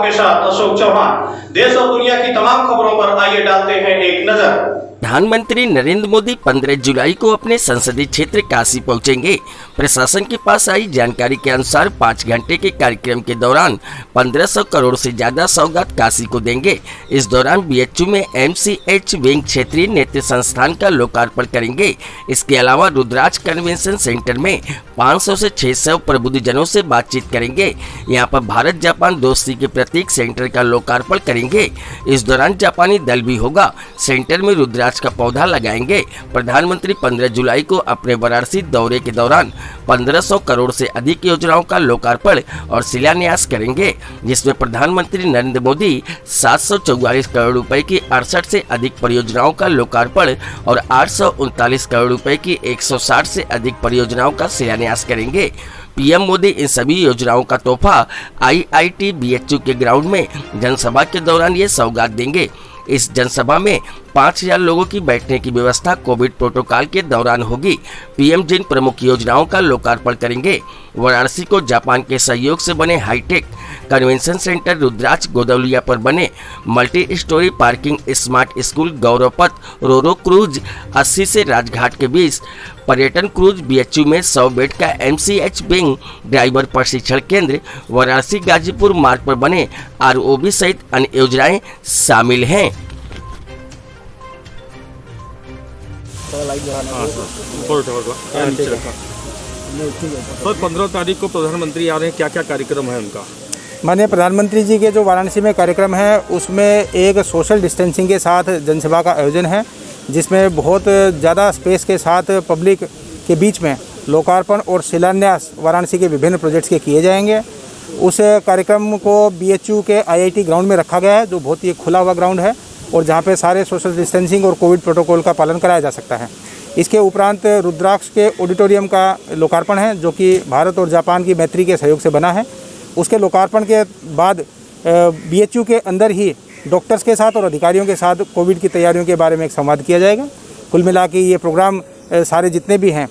आपके साथ अशोक चौहान। देश और दुनिया की तमाम खबरों पर आइए डालते हैं एक नजर। प्रधानमंत्री नरेंद्र मोदी 15 जुलाई को अपने संसदीय क्षेत्र काशी पहुंचेंगे। प्रशासन के पास आई जानकारी के अनुसार 5 घंटे के कार्यक्रम के दौरान 1500 करोड़ से ज्यादा सौगात काशी को देंगे। इस दौरान बीएचयू में MCH विंग क्षेत्रीय नेत्र संस्थान का लोकार्पण करेंगे। इसके अलावा रुद्राक्ष कन्वेंशन सेंटर में 500 से 600 प्रबुद्धजनों से बातचीत करेंगे। यहाँ पर भारत जापान दोस्ती के प्रतीक सेंटर का लोकार्पण करेंगे। इस दौरान जापानी दल भी होगा। सेंटर में रुद्राक्ष का पौधा लगाएंगे। प्रधानमंत्री 15 जुलाई को अपने वाराणसी दौरे के दौरान 1500 करोड़ से अधिक योजनाओं का लोकार्पण और शिलान्यास करेंगे, जिसमें प्रधानमंत्री नरेंद्र मोदी 744 करोड़ रुपए की 68 से अधिक परियोजनाओं का लोकार्पण और 839 करोड़ रुपए की 160 से अधिक परियोजनाओं का शिलान्यास करेंगे। पीएम मोदी इन सभी योजनाओं का तोहफा IIT BHU के ग्राउंड में जनसभा के दौरान ये सौगात देंगे। इस जनसभा में 5000 लोगों की बैठने की व्यवस्था कोविड प्रोटोकॉल के दौरान होगी। पीएम जिन प्रमुख योजनाओं का लोकार्पण करेंगे, वाराणसी को जापान के सहयोग से बने hi tech convention centre, Rudraksh Godowlia पर बने multi storey parking, smart school, Gaurav Path, roro cruise 80 से राजघाट के बीच पर्यटन क्रूज, बीएचयू में 100 बेड का MCH विंग, ड्राइवर प्रशिक्षण केंद्र, वाराणसी गाजीपुर मार्ग पर बने ROB सहित अन्य योजनाएं शामिल हैं। सर 15 तारीख को प्रधानमंत्री आ रहे हैं, क्या क्या कार्यक्रम है उनका? माननीय प्रधानमंत्री जी के जो वाराणसी में कार्यक्रम है उसमें एक सोशल डिस्टेंसिंग के साथ जनसभा का आयोजन है, जिसमें बहुत ज़्यादा स्पेस के साथ पब्लिक के बीच में लोकार्पण और शिलान्यास वाराणसी के विभिन्न प्रोजेक्ट्स के किए जाएंगे। उस कार्यक्रम को BHU के IIT ग्राउंड में रखा गया है, जो बहुत ही खुला हुआ ग्राउंड है और जहाँ पे सारे सोशल डिस्टेंसिंग और कोविड प्रोटोकॉल का पालन कराया जा सकता है। इसके उपरांत रुद्राक्ष के ऑडिटोरियम का लोकार्पण है, जो कि भारत और जापान की मैत्री के सहयोग से बना है। उसके लोकार्पण के बाद BHU के अंदर ही डॉक्टर्स के साथ और अधिकारियों के साथ कोविड की तैयारियों के बारे में एक संवाद किया जाएगा। कुल मिला के ये प्रोग्राम सारे जितने भी हैं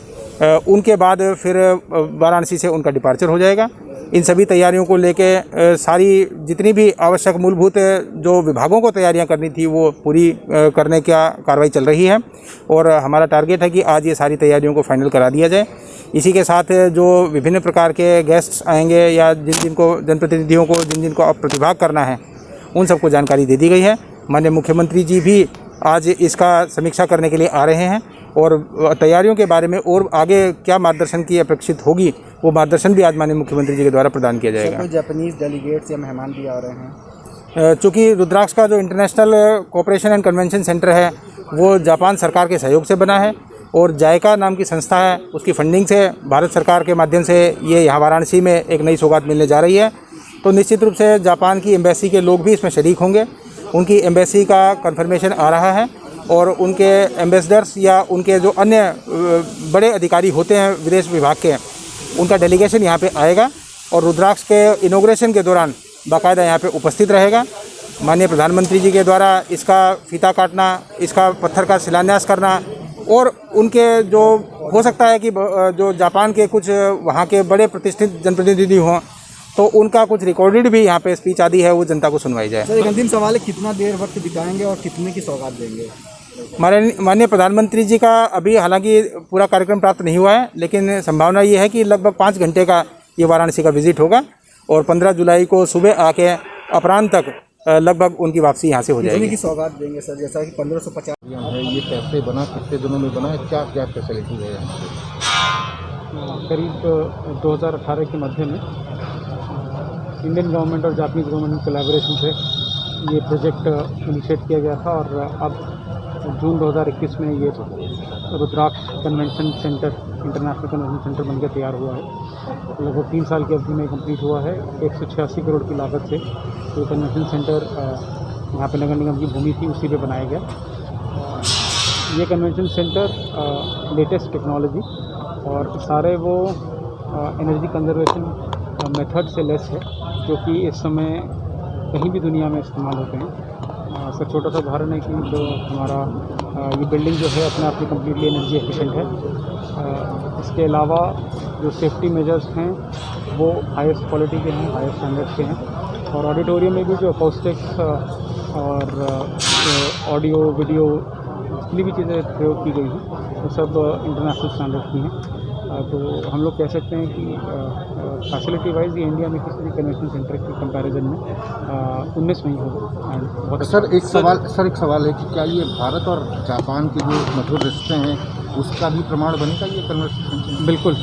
उनके बाद फिर वाराणसी से उनका डिपार्चर हो जाएगा। इन सभी तैयारियों को लेके सारी जितनी भी आवश्यक मूलभूत जो विभागों को तैयारियां करनी थी वो पूरी करने का कार्रवाई चल रही है और हमारा टारगेट है कि आज ये सारी तैयारियों को फाइनल करा दिया जाए। इसी के साथ जो विभिन्न प्रकार के गेस्ट्स आएंगे या जिन को जनप्रतिनिधियों को जिन को अब प्रतिभाग करना है उन सबको जानकारी दे दी गई है। माननीय मुख्यमंत्री जी भी आज इसका समीक्षा करने के लिए आ रहे हैं और तैयारियों के बारे में और आगे क्या मार्गदर्शन की अपेक्षित होगी वो मार्गदर्शन भी आज माननीय मुख्यमंत्री जी के द्वारा प्रदान किया जाएगा। कोई जापानीज डेलीगेट्स या मेहमान भी आ रहे हैं? चूँकि रुद्राक्ष का जो international cooperation and convention centre है वो जापान सरकार के सहयोग से बना है और जायका नाम की संस्था है, उसकी फंडिंग से भारत सरकार के माध्यम से ये यहाँ वाराणसी में एक नई सौगात मिलने जा रही है। तो निश्चित रूप से जापान की एम्बेसी के लोग भी इसमें शरीक होंगे। उनकी एम्बेसी का कन्फर्मेशन आ रहा है और उनके एम्बेसडर्स या उनके जो अन्य बड़े अधिकारी होते हैं विदेश विभाग के, उनका डेलीगेशन यहाँ पे आएगा और रुद्राक्ष के इनॉग्रेशन के दौरान बाकायदा यहाँ पे उपस्थित रहेगा। माननीय प्रधानमंत्री जी के द्वारा इसका फीता काटना, इसका पत्थर का शिलान्यास करना और उनके जो हो सकता है कि जो जापान के कुछ वहाँ के बड़े प्रतिष्ठित जनप्रतिनिधि हों तो उनका कुछ रिकॉर्डेड भी यहाँ पे स्पीच आदि है वो जनता को सुनवाई जाए। सर एक अंतिम सवाल है, कितना देर वक्त बिताएंगे और कितने की सौगात देंगे? माननीय प्रधानमंत्री जी का अभी हालांकि पूरा कार्यक्रम प्राप्त नहीं हुआ है, लेकिन संभावना ये है कि लगभग 5 घंटे का ये वाराणसी का विजिट होगा और 15 जुलाई को सुबह आके अपराह्न तक लगभग उनकी वापसी यहाँ से हो जाएगी। कितने की सौगात देंगे सर? जैसा कि 1550 है, ये कैसे बना, कितने दिनों में बना, क्या क्या फैसिलिटी है यहाँ पे? करीब 2018 के मध्य में इंडियन गवर्नमेंट और जापानीज गवर्नमेंट कोलैबोरेशन से ये प्रोजेक्ट इनिशिएट किया गया था और अब जून 2021 में ये Rudraksh convention centre, international convention centre बनकर तैयार हुआ है। लगभग 3 साल की अवधि में कंप्लीट हुआ है। 186 करोड़ की लागत से ये कन्वेंशन सेंटर यहाँ पे नगर निगम की भूमि थी उसी पे बनाया गया। ये कन्वेंशन सेंटर लेटेस्ट टेक्नोलॉजी और सारे वो एनर्जी कंजर्वेशन मेथड से लेस है जो कि इस समय कहीं भी दुनिया में इस्तेमाल होते हैं। इसका छोटा सा उदाहरण है कि जो हमारा ये बिल्डिंग जो है अपने आप में कम्प्लीटली एनर्जी एफिशिएंट है। इसके अलावा जो सेफ्टी मेजर्स हैं वो हाईएस्ट क्वालिटी के हैं, हाईएस्ट स्टैंडर्ड्स के हैं और ऑडिटोरियम में भी जो अकॉस्टिक्स और ऑडियो वीडियो जितनी भी चीज़ें प्रयोग की गई हैं वो सब इंटरनेशनल स्टैंडर्ड की हैं। तो हम लोग कह सकते हैं कि फैसिलिटी वाइज ये इंडिया में किसी भी कन्वेंशन सेंटर के कंपैरिजन में 19 में ही होगा। एंड बहुत सर एक सवाल है कि क्या ये भारत और जापान के जो मधुर रिश्ते हैं उसका भी प्रमाण बनेगा ये कन्वेंशन सेंटर? बिल्कुल,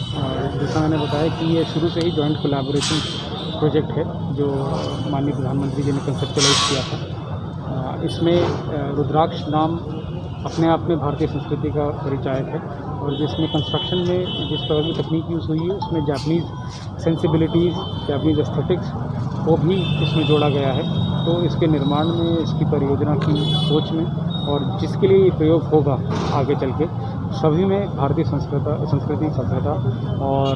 जैसा मैंने बताया कि ये शुरू से ही जॉइंट कोलैबोरेशन प्रोजेक्ट है जो माननीय प्रधानमंत्री जी ने कंसेप्चुलाइज किया था। इसमें रुद्राक्ष नाम अपने आप में भारतीय संस्कृति का परिचायक है और जिसमें कंस्ट्रक्शन में जिस तरह की तकनीक यूज़ हुई है उसमें जापानीज़ सेंसिबिलिटीज़, जापानीज़ एस्थेटिक्स को भी इसमें जोड़ा गया है। तो इसके निर्माण में, इसकी परियोजना की सोच में और जिसके लिए ये प्रयोग होगा आगे चल के, सभी में भारतीय संस्कृति सभ्यता और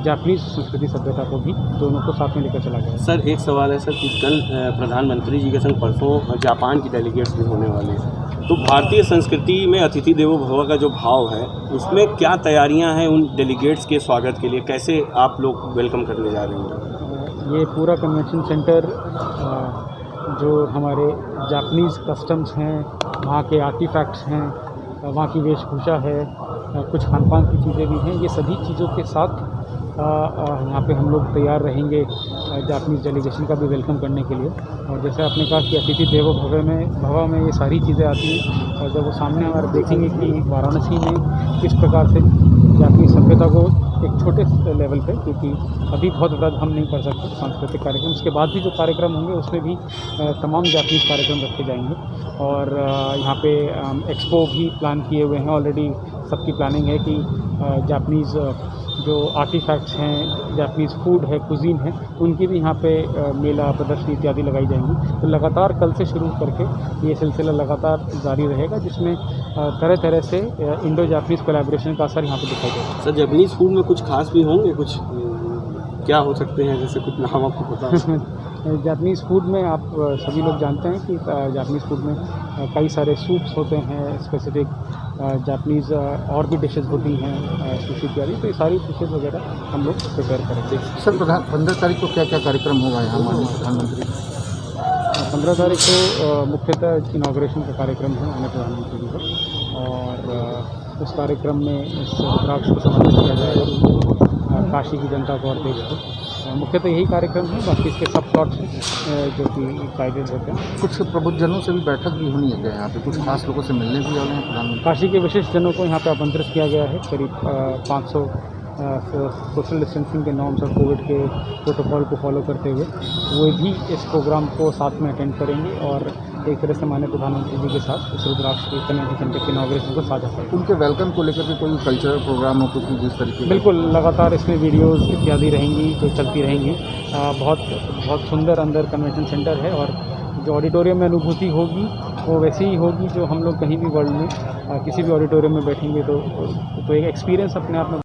जापानीज़ संस्कृति सभ्यता को भी दोनों को साथ में लेकर चला गया है। सर एक सवाल है सर कि कल प्रधानमंत्री जी के संग परसों जापान की डेलीगेट्स भी होने वाले हैं, तो भारतीय संस्कृति में अतिथि देवो भव का जो भाव है उसमें क्या तैयारियां हैं उन डेलीगेट्स के स्वागत के लिए, कैसे आप लोग वेलकम करने जा रहे हैं? ये पूरा कन्वेंशन सेंटर जो हमारे जापानीज़ कस्टम्स हैं, वहाँ के आर्टिफैक्ट्स हैं, वहाँ की वेशभूषा है, कुछ खान पान की चीज़ें भी हैं, ये सभी चीज़ों के साथ यहाँ पे हम लोग तैयार रहेंगे जापानीज़ डेलीगेशन का भी वेलकम करने के लिए। और जैसे आपने कहा कि अतिथि देवो भव में ये सारी चीज़ें आती हैं और जब वो सामने हमारे देखेंगे कि वाराणसी में किस प्रकार से जापानीज़ सभ्यता को एक छोटे लेवल पे, क्योंकि अभी बहुत वृद्ध हम नहीं कर सकते सांस्कृतिक कार्यक्रम, उसके बाद भी जो कार्यक्रम होंगे उसमें भी तमाम जापानीज़ कार्यक्रम रखे जाएंगे। और यहाँ पे एक्सपो भी प्लान किए हुए हैं, ऑलरेडी सबकी प्लानिंग है कि जापानीज़ जो आर्टिफैक्ट्स हैं, जापानीज़ फूड है, कुजीन है, उनकी भी यहाँ पे मेला प्रदर्शनी इत्यादि लगाई जाएंगी। तो लगातार कल से शुरू करके ये सिलसिला लगातार जारी रहेगा जिसमें तरह तरह से इंडो जापानीज़ कोलैबोरेशन का असर यहाँ पे दिखाई देगा। सर जापानीज़ फूड में कुछ खास भी होंगे, कुछ क्या हो सकते हैं, जैसे कुछ नाम आपको पता है? जापानीज़ फूड में आप सभी लोग जानते हैं कि जापानीज़ फूड में कई सारे सूप्स होते हैं, स्पेसिफिक जापानीज़ और भी डिशेज़ होती हैं, सुशी इत्यादि, तो ये सारी डिशेज़ वगैरह हम लोग प्रिपेयर करेंगे। सर 15 तारीख को क्या क्या कार्यक्रम होगा यहाँ माननीय प्रधानमंत्री? 15 तारीख को मुख्यतः इनाग्रेशन का कार्यक्रम है माननीय प्रधानमंत्री जी का, और उस कार्यक्रम में इस रुद्राक्ष को समर्पित किया जाएगा काशी की जनता को और देश को। मुख्यतः यही कार्यक्रम है, बाकी इसके सब प्लॉट्स हैं जो कि गाइडेड होते हैं। कुछ प्रबुद्धजनों से भी बैठक भी होनी है क्या यहाँ पे? कुछ खास लोगों से मिलने भी वाले हैं प्रधानमंत्री? काशी के विशिष्ट जनों को यहाँ पे आमंत्रित किया गया है। करीब 500 सोशल डिस्टेंसिंग के नॉर्म्स और कोविड के प्रोटोकॉल को फॉलो करते हुए वो भी इस प्रोग्राम को साथ में अटेंड करेंगे और एक तरह से माननीय प्रधानमंत्री जी के साथ इस रुद्राक्ष के कन्वेंशन सेंटर के इनॉग्रेशन को साझा करेंगे। उनके वेलकम को लेकर के कोई कल्चरल प्रोग्राम हो कुछ जिस तरीके? बिल्कुल, लगातार इसमें वीडियोज़ इत्यादि रहेंगी जो चलती रहेंगी। बहुत सुंदर अंदर कन्वेंशन सेंटर है और जो ऑडिटोरियम में अनुभूति होगी वो वैसी ही होगी जो हम लोग कहीं भी वर्ल्ड में किसी भी ऑडिटोरियम में बैठेंगे तो एक एक्सपीरियंस अपने आप में